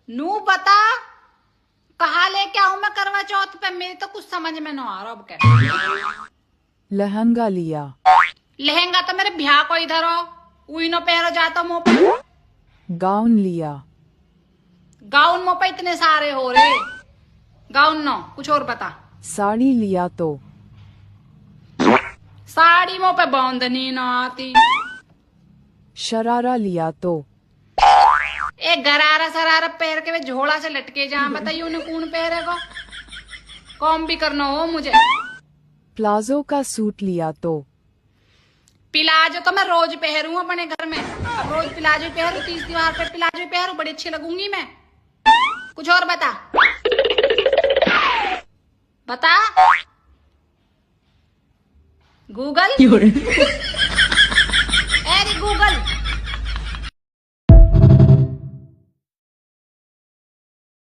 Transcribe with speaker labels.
Speaker 1: नू बता कहा लेके आऊं मैं करवा चौथ पे? मेरी तो कुछ समझ में ना आ रहा अब क्या।
Speaker 2: लहंगा लिया।
Speaker 1: लहंगा तो मेरे ब्याह को इधर हो उई नो पहरो जाता मुंह पे।
Speaker 2: गाउन लिया।
Speaker 1: गाउन मुंह पे इतने सारे हो रहे। गाउन नो कुछ और बता।
Speaker 2: साड़ी लिया तो।
Speaker 1: साड़ी मुंह पे बांधनी ना आती।
Speaker 2: शरारा लिया तो।
Speaker 1: एक गरारा सरारा पैर के वे झोला से लटके जा बताइए उन्हें कौन पहरेगा। कॉम भी करना हो मुझे।
Speaker 2: प्लाजो का सूट लिया तो।
Speaker 1: पिलाजो तो मैं रोज पहरूँ अपने घर में। अब रोज पिलाजो ही पहरूँ, तीस त्योहार पे पिलाजो ही पहरूँ, बड़ी अच्छी लगूंगी मैं। कुछ और बता। बता गूगल।